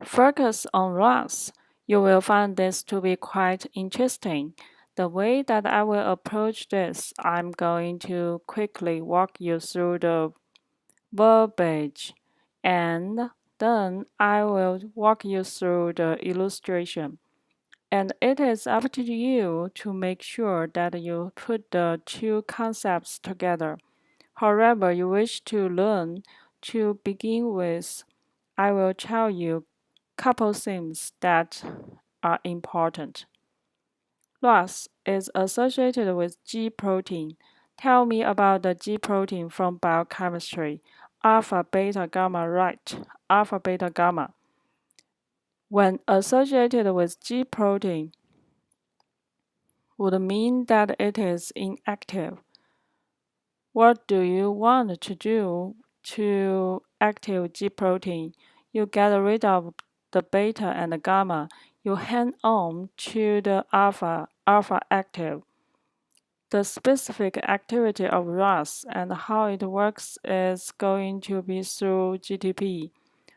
Focus on RAS. You will find this to be quite interesting. The way that I will approach this, I'm going to quickly walk you through the verbiage and then I will walk you through the illustration. And it is up to you to make sure that you put the two concepts together. However you wish to learn, to begin with, I will tell you couple things that are important. RAS is associated with G protein. Tell me about the G protein from biochemistry. Alpha, beta, gamma, right? Alpha, beta, gamma. When associated with G protein, would mean that it is inactive. What do you want to do to active G protein? You get rid of the beta and the gamma. You hang on to the alpha active. The specific activity of RAS and how it works is going to be through GTP.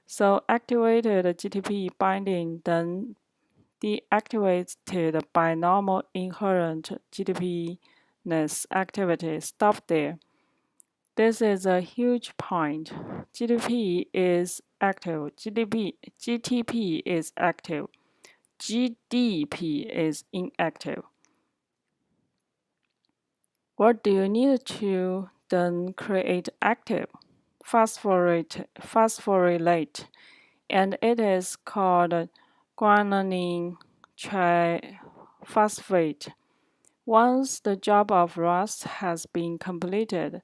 So activated GTP binding then deactivated by normal inherent GTP-ness activity. Stop there. This is a huge point. GTP is active. GTP is active. GDP is inactive. What do you need to then create active? Phosphorylate, and it is called guanine triphosphate. Once the job of RAS has been completed,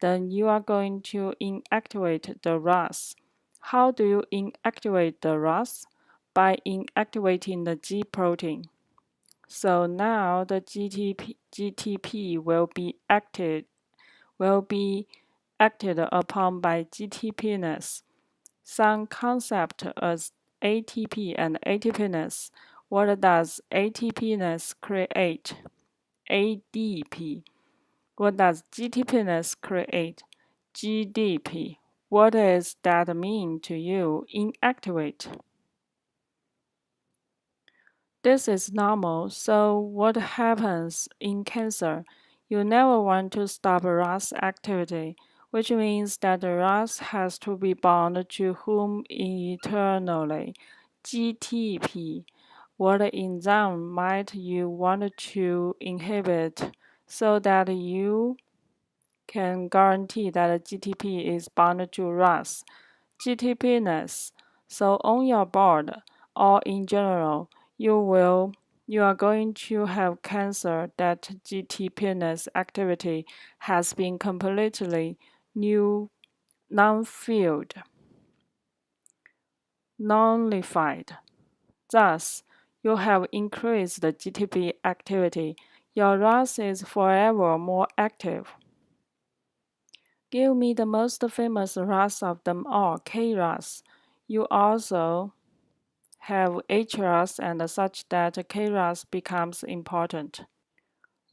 then you are going to inactivate the RAS. How do you inactivate the RAS? By inactivating the G protein. So now the GTP will be acted upon by GTP-ness. Some concept as ATP and ATP-ness. What does ATP-ness create? ADP. What does GTP-ness create? GDP. What does that mean to you? Inactivate. This is normal, so what happens in cancer? You never want to stop RAS activity, which means that the RAS has to be bound to whom eternally? GTP. What enzyme might you want to inhibit so that you can guarantee that GTP is bound to RAS? GTP-ness. So on your board, or in general, you are going to have cancer that GTP-ness activity has been completely nullified. Thus, you have increased the GTP activity. Your RAS is forever more active. Give me the most famous RAS of them all, KRAS. You also have HRAS and such that KRAS becomes important.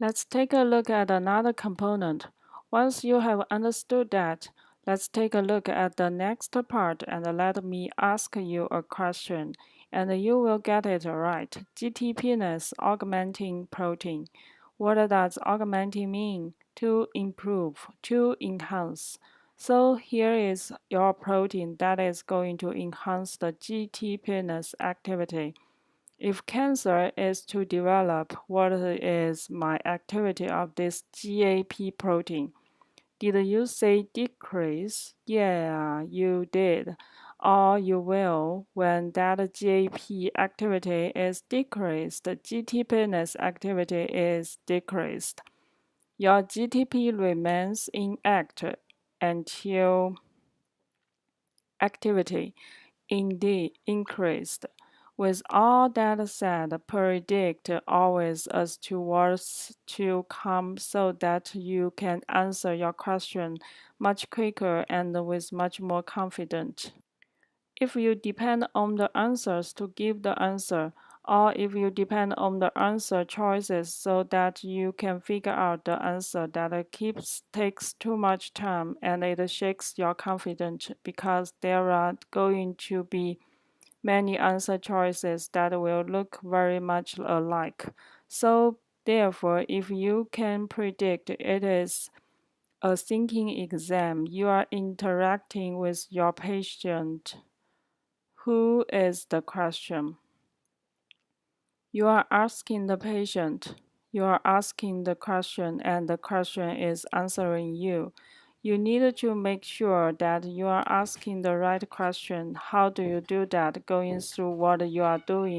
Let's take a look at another component. Once you have understood that, let's take a look at the next part and let me ask you a question, and you will get it right. GTP-ness augmenting protein. What does augmenting mean? To improve, to enhance. So here is your protein that is going to enhance the GTP-ness activity. If cancer is to develop, what is my activity of this GAP protein? Did you say decrease? Yeah, you did. Or you will when that GAP activity is decreased, GTP-ness activity is decreased. Your GTP remains inactive until activity indeed increased. With all that said, predict always as to what's to come so that you can answer your question much quicker and with much more confidence. If you depend on the answers to give the answer, or if you depend on the answer choices so that you can figure out the answer that takes too much time and it shakes your confidence because there are going to be many answer choices that will look very much alike. So therefore, if you can predict it is a thinking exam, you are interacting with your patient. Who is the question? You are asking the patient. You are asking the question, and the question is answering you. You need to make sure that you are asking the right question. How do you do that? Going through what you are doing.